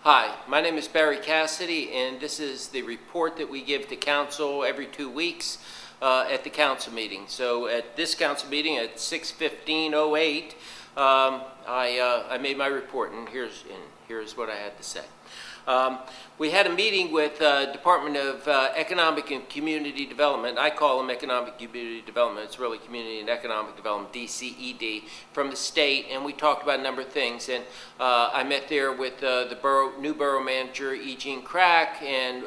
Hi, my name is Barry Cassidy, and this is the report that we give to council every 2 weeks at the council meeting. So at this council meeting at 6:15:08, I made my report, and here's what I had to say. We had a meeting with Department of Economic and Community Development. I call them Economic Community Development. It's really Community and Economic Development, DCED, from the state, and we talked about a number of things. And I met there with the new borough manager, Eugene Crack, and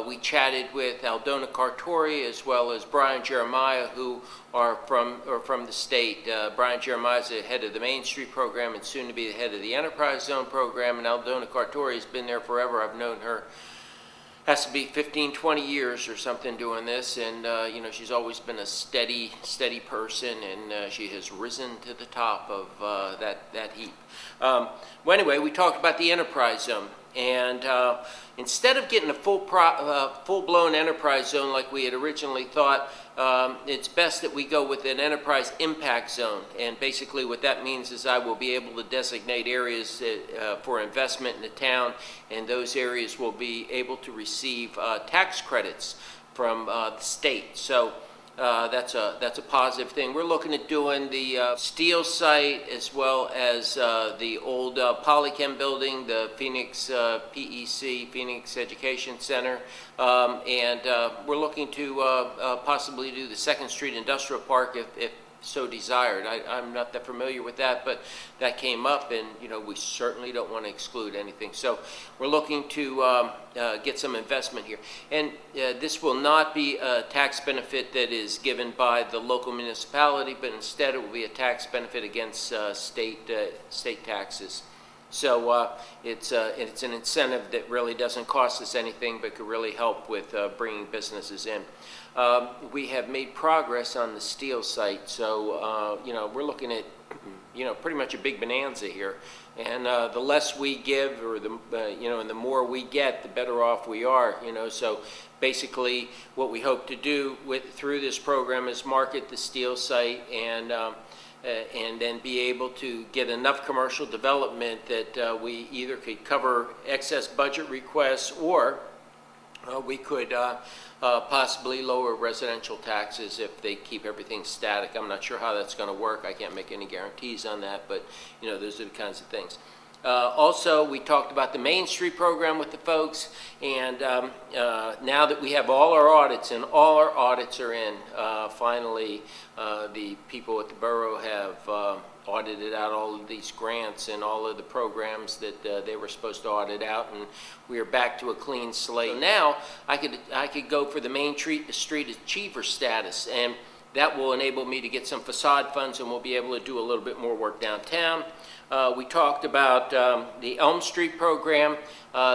we chatted with Aldona Cartori as well as Brian Jeremiah, who are from the state. Brian Jeremiah is the head of the Main Street program and soon to be the head of the Enterprise Zone program, and Aldona Cartori has been there forever. I've known her, has to be 15, 20 years or something doing this, and you know, she's always been a steady person, and she has risen to the top of that heap. Well, anyway, we talked about the Enterprise Zone, and instead of getting a full-blown Enterprise Zone like we had originally thought, it's best that we go with an Enterprise Impact Zone. And basically what that means is I will be able to designate areas for investment in the town, and those areas will be able to receive tax credits from the state. So that's a positive thing. We're looking at doing the steel site as well as the old Polychem building, the Phoenix PEC, Phoenix Education Center, and we're looking to possibly do the 2nd Street Industrial Park if so desired. I'm not that familiar with that, but that came up, and you know, we certainly don't want to exclude anything. So we're looking to get some investment here, and this will not be a tax benefit that is given by the local municipality, but instead it will be a tax benefit against state taxes. So it's an incentive that really doesn't cost us anything, but could really help with bringing businesses in. We have made progress on the steel site, so you know, we're looking at, you know, pretty much a big bonanza here. And the less we give, or the you know, and the more we get, the better off we are. You know, so basically, what we hope to do through this program is market the steel site and then be able to get enough commercial development that we either could cover excess budget requests, or we could possibly lower residential taxes if they keep everything static. I'm not sure how that's going to work. I can't make any guarantees on that, but you know, those are the kinds of things. Also, we talked about the Main Street program with the folks, and now that we have all our audits, and all our audits are in, finally the people at the borough have audited out all of these grants and all of the programs that they were supposed to audit out, and we are back to a clean slate. So now I could go for the Main Street Achiever status, and that will enable me to get some facade funds, and we'll be able to do a little bit more work downtown. We talked about the Elm Street program.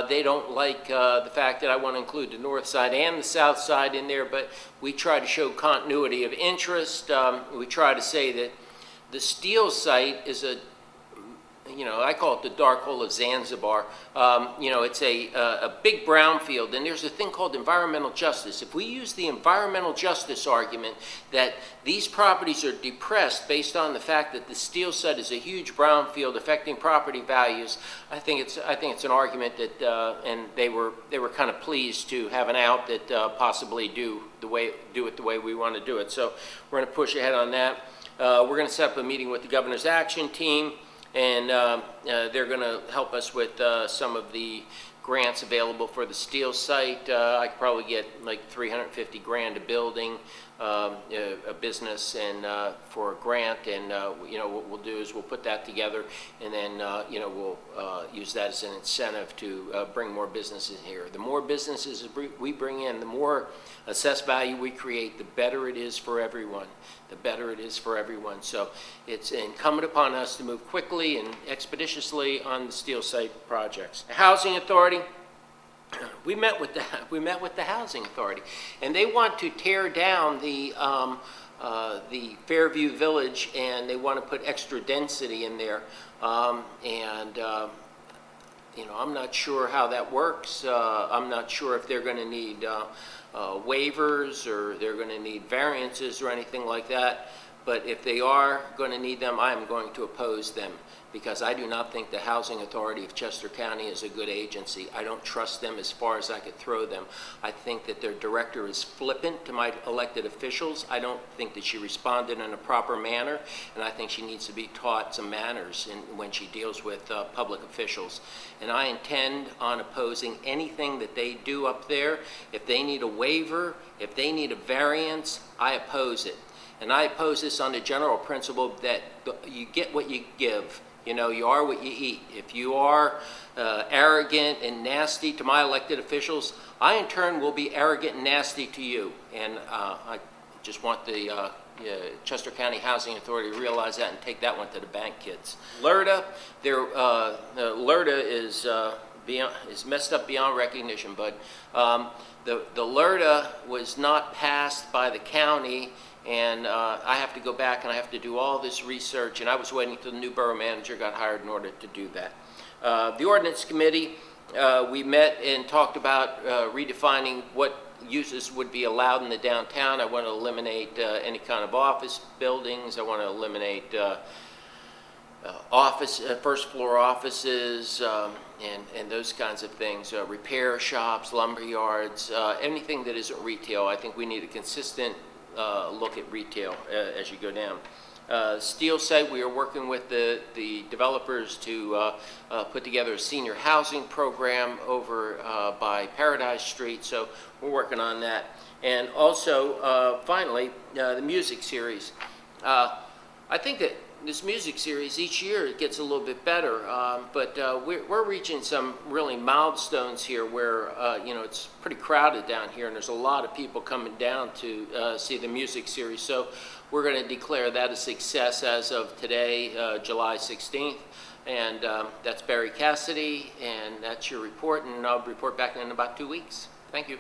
They don't like the fact that I want to include the north side and the south side in there, but we try to show continuity of interest. We try to say that the steel site is a, you know, I call it the dark hole of Zanzibar. You know, it's a big brownfield, and there's a thing called environmental justice. If we use the environmental justice argument that these properties are depressed based on the fact that the steel site is a huge brownfield affecting property values, I think it's an argument that, and they were kind of pleased to have an out that possibly do it the way we want to do it. So we're going to push ahead on that. We're going to set up a meeting with the Governor's Action Team, and they're going to help us with some of the grants available for the steel site. I could probably get like $350 grand a building, a business, and for a grant. And you know, what we'll do is we'll put that together, and then you know, we'll use that as an incentive to bring more businesses here. The more businesses we bring in, the more assessed value we create, the better it is for everyone. The better it is for everyone. So it's incumbent upon us to move quickly and expeditiously on the steel site projects. The Housing Authority, we met with the Housing Authority, and they want to tear down the Fairview Village, and they want to put extra density in there. You know, I'm not sure how that works. I'm not sure if they're going to need waivers, or they're going to need variances or anything like that. but if they are going to need them, I am going to oppose them, because I do not think the Housing Authority of Chester County is a good agency. I don't trust them as far as I could throw them. I think that their director is flippant to my elected officials. I don't think that she responded in a proper manner, and I think she needs to be taught some manners when she deals with public officials. And I intend on opposing anything that they do up there. If they need a waiver, if they need a variance, I oppose it. And I oppose this on the general principle that you get what you give. You know, you are what you eat. If you are arrogant and nasty to my elected officials, I in turn will be arrogant and nasty to you. And I just want the Chester County Housing Authority to realize that and take that one to the bank, kids. LRTA, LRTA is messed up beyond recognition, but the LRTA was not passed by the county. And I have to go back and I have to do all this research, and I was waiting until the new borough manager got hired in order to do that. The ordinance committee, we met and talked about redefining what uses would be allowed in the downtown. I want to eliminate any kind of office buildings. I want to eliminate first floor offices and those kinds of things, repair shops, lumber yards, anything that isn't retail. I think we need a consistent look at retail as you go down. Steel site, we are working with the developers to put together a senior housing program over by Paradise Street, so we're working on that. And also, finally, the music series. I think that this music series, each year it gets a little bit better, but we're reaching some really milestones here where, you know, it's pretty crowded down here and there's a lot of people coming down to see the music series. So we're going to declare that a success as of today, July 16th. And that's Barry Cassidy, and that's your report, and I'll report back in about 2 weeks. Thank you.